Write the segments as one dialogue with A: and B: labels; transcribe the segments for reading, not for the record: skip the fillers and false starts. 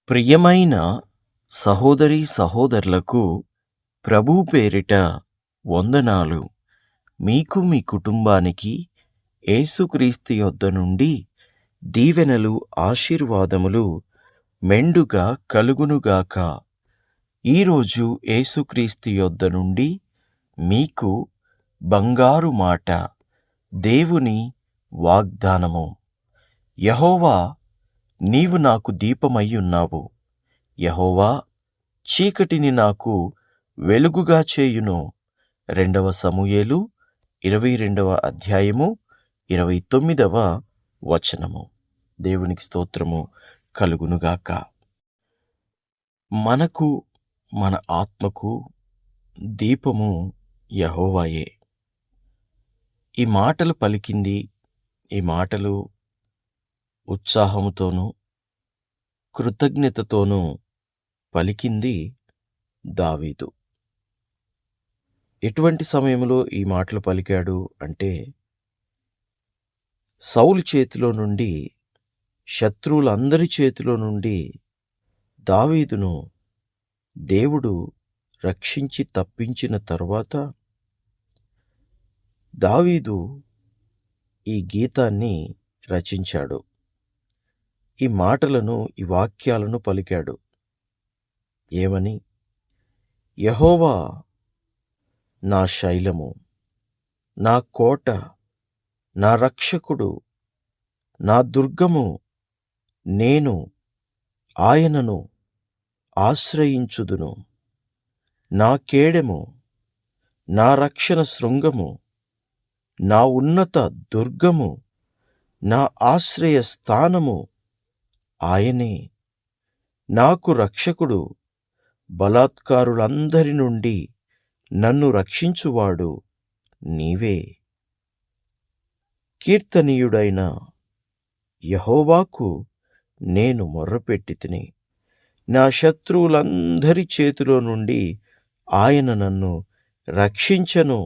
A: ప్రియమైన సహోదరీ సహోదరులకు ప్రభువు పేరిట వందనాలు. మీకు మీ కుటుంబానికి యేసుక్రీస్తు యొద్ద నుండి దీవెనలు ఆశీర్వాదములు మెండుగా కలుగునుగాక. ఈరోజు యేసుక్రీస్తు యొద్ద నుండి మీకు బంగారు మాట, దేవుని వాగ్దానము. యెహోవా, నీవు నాకు దీపమయ్యున్నావు. యెహోవా, చీకటిని నాకు వెలుగుగా చేయును. 2 సమూయేలు 22వ అధ్యాయము 29వ వచనము. దేవునికి స్తోత్రము కలుగునుగాక. మనకు, మన ఆత్మకు దీపము యెహోవాయే. ఈ మాటలు పలికింది, ఈ మాటలు ఉత్సాహముతోనూ కృతజ్ఞతతోనూ పలికింది దావీదు. ఎటువంటి సమయంలో ఈ మాటలు పలికాడు అంటే, సౌలు చేతిలో నుండి, శత్రువులందరి చేతిలో నుండి దావీదును దేవుడు రక్షించి తప్పించిన తరువాత దావీదు ఈ గీతాన్ని రచించాడు. ఈ మాటలను, ఈ వాక్యాలను పలికాడు. ఏమని? యెహోవా నా శైలము, నా కోట, నా రక్షకుడు, నా దుర్గము, నేను ఆయనను ఆశ్రయించుదును. నా కేడెము, నా రక్షణ శృంగము, నా ఉన్నత దుర్గము, నా ఆశ్రయ స్థానము ఆయనే. నాకు రక్షకుడు, బలాత్కారులందరి నుండి నన్ను రక్షించువాడు నీవే. కీర్తనీయుడైన యెహోవాకు నేను మొర్రపెట్టితిని. నా శత్రువులందరి చేతిలో నుండి ఆయన నన్ను రక్షించెను.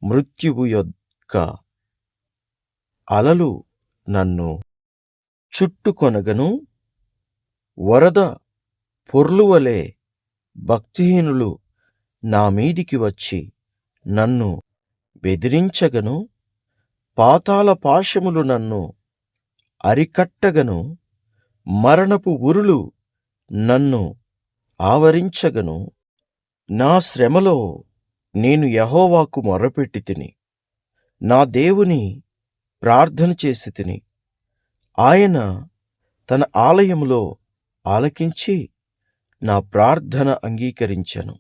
A: మృత్యువు యొక్క అలలు నన్ను చుట్టుకొనగను. వరద పొర్లువలే భక్తిహీనులు నా మీదికి వచ్చి నన్ను బెదిరించగను. పాతాళ పాశములు నన్ను అరికట్టగను. మరణపు ఉరులు నన్ను ఆవరించగను. నా శ్రమలో నేను యెహోవాకు మొర్రపెట్టితిని. నా దేవుని ప్రార్థన చేసితిని. ఆయన తన ఆలయములో ఆలకించి నా ప్రార్థన అంగీకరించెను.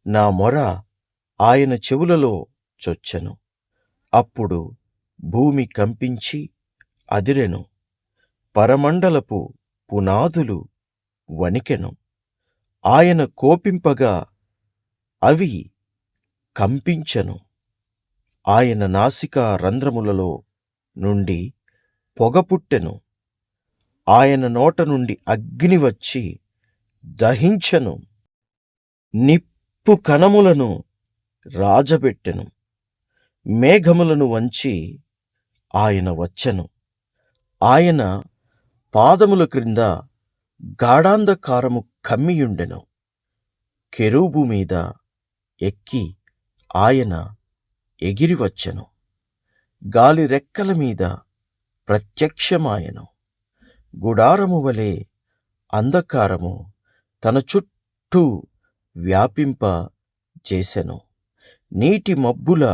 A: నా మొర ఆయన చెవులలో చొచ్చెను. అప్పుడు భూమి కంపించి అదిరెను. పరమండలపు పునాదులు వణికెను. ఆయన కోపింపగా అవి కంపించెను. ఆయన నాసికా రంధ్రములలో నుండి పొగ పుట్టెను. ఆయన నోట నుండి అగ్ని వచ్చి దహించెను. నిప్పు కణములను రాజబెట్టెను. మేఘములను వంచి ఆయన వచ్చెను. ఆయన పాదముల క్రింద గాఢాంధకారము కమ్మియుండెను. కెరూబు మీద ఎక్కి ఆయన ఎగిరివచ్చెను. గాలి రెక్కల మీద ప్రత్యక్షమాయెను. గుడారము వలె అంధకారము తన చుట్టూ వ్యాపింప చేసెను. నీటి మబ్బుల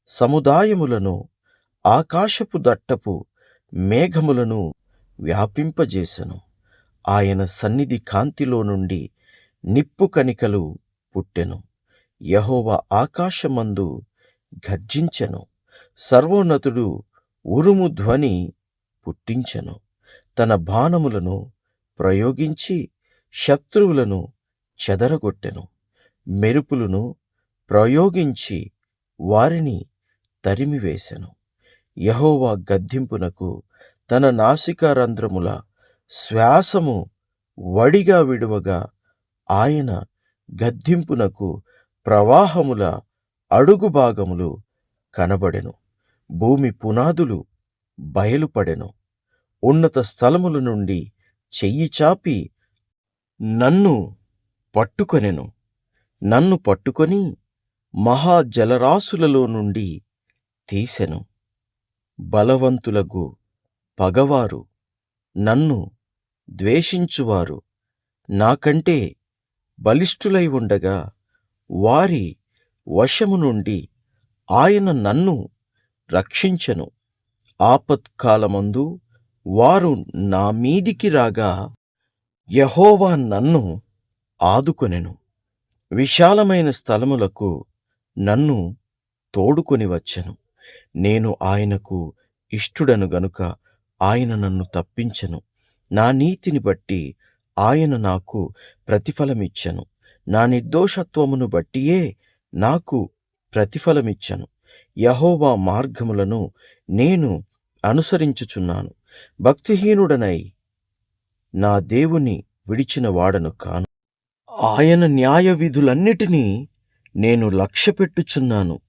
A: సముదాయములను, ఆకాశపు దట్టపు మేఘములను వ్యాపింపజేసెను. ఆయన సన్నిధి కాంతిలో నుండి నిప్పు కణికలు పుట్టెను. యెహోవా ఆకాశమందు గర్జించెను. సర్వోన్నతుడు ఉరుము ధ్వని పుట్టించెను. తన బాణములను ప్రయోగించి శత్రువులను చెదరగొట్టెను. మెరుపులను ప్రయోగించి వారిని తరిమివేసెను. యెహోవా గద్దింపునకు తన నాసికారంధ్రముల శ్వాసము వడిగా విడువగా ఆయన గద్దింపునకు ప్రవాహముల అడుగు భాగములు కనబడెను. భూమి పునాదులు బయలుపడెను. ఉన్నత స్థలముల నుండి చెయ్యి చాపి నన్ను పట్టుకొనెను. నన్ను పట్టుకొని మహాజలరాశులలో నుండి తీసెను. బలవంతులకు పగవారు, నన్ను ద్వేషించువారు నాకంటే బలిష్ఠులై ఉండగా వారి వశము నుండి ఆయన నన్ను రక్షించెను. ఆపత్కాలమందు వారు నా మీదికి రాగా యెహోవా నన్ను ఆదుకొనెను. విశాలమైన స్థలములకు నన్ను తోడుకొని వచ్చెను. నేను ఆయనకు ఇష్టుడను గనుక ఆయన నన్ను తప్పించెను. నా నీతిని బట్టి ఆయన నాకు ప్రతిఫలమిచ్చెను. నా నిర్దోషత్వమును బట్టియే నాకు ప్రతిఫలమిచ్చెను. యెహోవా మార్గములను నేను అనుసరించుచున్నాను. భక్తిహీనుడనై నా దేవుని విడిచిన వాడను కాను. ఆయన న్యాయవిధులన్నిటినీ నేను లక్ష్యపెట్టుచున్నాను.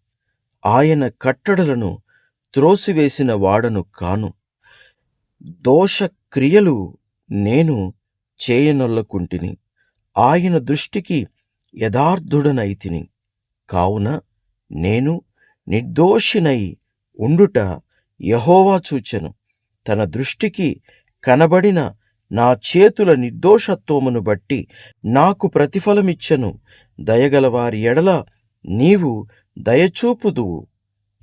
A: ఆయన కట్టడలను త్రోసివేసిన వాడను కాను. దోషక్రియలు నేను చేయనొల్లకుంటిని. ఆయన దృష్టికి యథార్థుడనైతిని. కావున నేను నిర్దోషినై ఉండుట యెహోవా చూచెను. తన దృష్టికి కనబడిన నా చేతుల నిర్దోషత్వమును బట్టి నాకు ప్రతిఫలమిచ్చెను. దయగలవారి ఎడల నీవు దయచూపుదువు,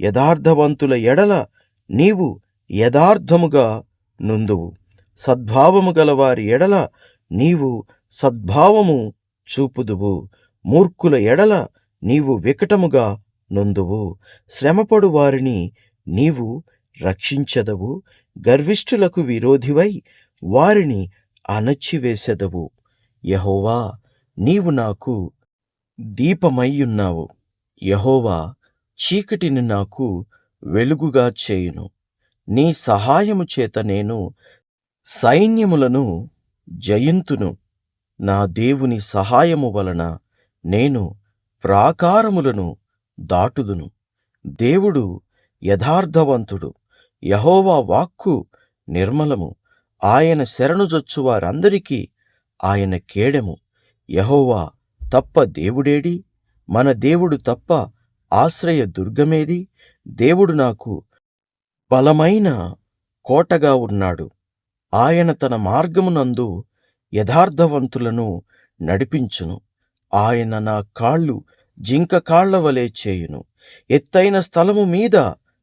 A: యథార్థవంతుల ఎడల నీవు యథార్థముగా నుందువు. సద్భావము గలవారి ఎడల నీవు సద్భావము చూపుదువు. మూర్ఖుల ఎడల నీవు వికటముగా నొందువు. శ్రమపడు వారిని నీవు రక్షించెదవు. గర్విష్ఠులకు విరోధివై వారిని అణచివేసెదవు. యెహోవా, నీవు నాకు దీపమయ్యున్నావు. యెహోవా చీకటిని నాకు వెలుగుగా చేయును. నీ సహాయము చేత నేను సైన్యములను జయింతును. నా దేవుని సహాయము వలన నేను ప్రాకారములను దాటుదును. దేవుడు యథార్థవంతుడు. యెహోవా వాక్కు నిర్మలము. ఆయన శరణుజొచ్చు వారందరికీ ఆయన కేడెము. యెహోవా తప్ప దేవుడేడి? మన దేవుడు తప్ప ఆశ్రయ దుర్గమేది? దేవుడు నాకు బలమైన కోటగా ఉన్నాడు. ఆయన తన మార్గమునందు యథార్థవంతులను నడిపించును. ఆయన నా కాళ్ళు జింక కాళ్ల వలె చేయును. ఎత్తైన స్థలము మీద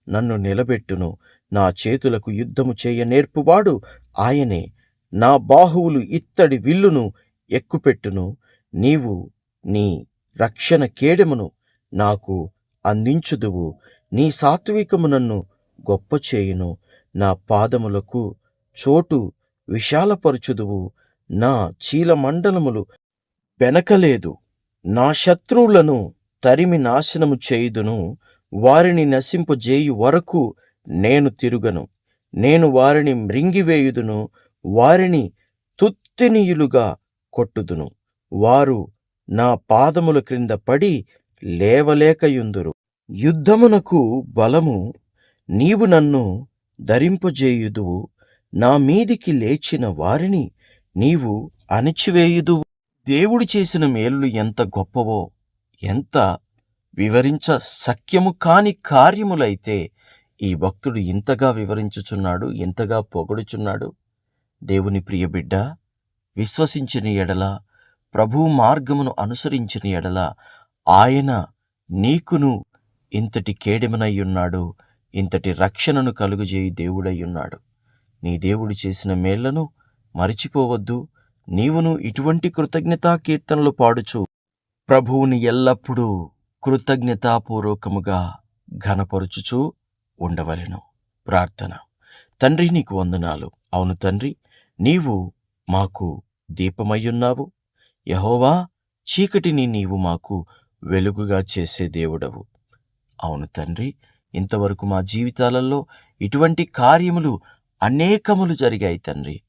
A: నన్ను నిలబెట్టును. నా చేతులకు యుద్ధము చేయ నేర్పువాడు ఆయనే. నా బాహువులు ఇత్తడి విల్లును ఎక్కుపెట్టును. నీవు నీ రక్షణ కేడెమును నాకు అందించుదువు. నీ సాత్వికము నన్ను గొప్ప చేయును. నా పాదములకు చోటు విశాలపరచుదువు. నా చీలమండలములు వెనకలేదు. నా శత్రువులను తరిమి నాశనము చేయుదును. వారిని నశింపజేయు వరకు నేను తిరుగను. నేను వారిని మ్రింగివేయుదును. వారిని తుత్తినీయులుగా కొట్టుదును. వారు నా పాదముల క్రింద పడి లేవలేకయుందురు. యుద్ధమునకు బలము నీవు నన్ను ధరింపజేయుదువు. నా మీదికి లేచిన వారిని నీవు అణిచివేయుదువు. దేవుడు చేసిన మేలులు ఎంత గొప్పవో, ఎంత వివరించ సఖ్యము కాని కార్యములైతే ఈ భక్తుడు ఇంతగా వివరించుచున్నాడు, ఇంతగా పొగడుచున్నాడు. దేవుని ప్రియబిడ్డ, విశ్వసించిన ఎడల, ప్రభువు మార్గమును అనుసరించిన ఎడల ఆయన నీకును ఇంతటి కేడెమనయ్యున్నాడు, ఇంతటి రక్షణను కలుగజేయి దేవుడయ్యున్నాడు. నీ దేవుడు చేసిన మేళ్లను మరిచిపోవద్దు. నీవును ఇటువంటి కృతజ్ఞతా కీర్తనలు పాడుచు ప్రభువుని ఎల్లప్పుడూ కృతజ్ఞతాపూర్వకముగా ఘనపరుచుచూ ఉండవలెను. ప్రార్థన. తండ్రి, నీకు వందనాలు. అవును తండ్రి, నీవు మాకు దీపమయ్యున్నావు. యెహోవా, చీకటిని నీవు మాకు వెలుగుగా చేసే దేవుడవు. అవును తండ్రి, ఇంతవరకు మా జీవితాలలో ఇటువంటి కార్యములు అనేకములు జరిగాయి తండ్రి.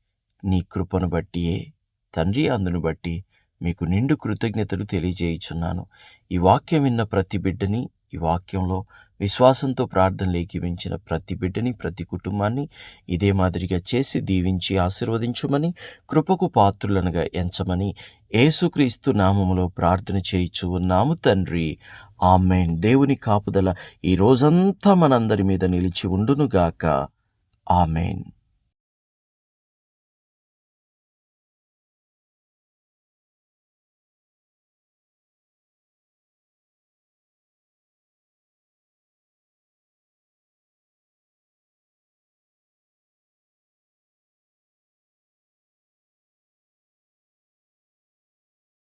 A: నీ కృపను బట్టియే తండ్రి, అందును బట్టి మీకు నిండు కృతజ్ఞతలు తెలియజేయుచున్నాను. ఈ వాక్యం విన్న ప్రతి బిడ్డని ఈ వాక్యంలో విశ్వాసంతో ప్రార్థనలు ఏకీవించిన ప్రతి బిడ్డని, ప్రతి కుటుంబాన్ని ఇదే మాదిరిగా చేసి దీవించి ఆశీర్వదించుమని, కృపకు పాత్రులనుగా ఎంచమని యేసుక్రీస్తు నామములో ప్రార్థన చేయుచు ఉన్నాము తండ్రి. ఆమేన్. దేవుని కాపుదల ఈ రోజంతా మనందరి మీద నిలిచి ఉండునుగాక. ఆమేన్.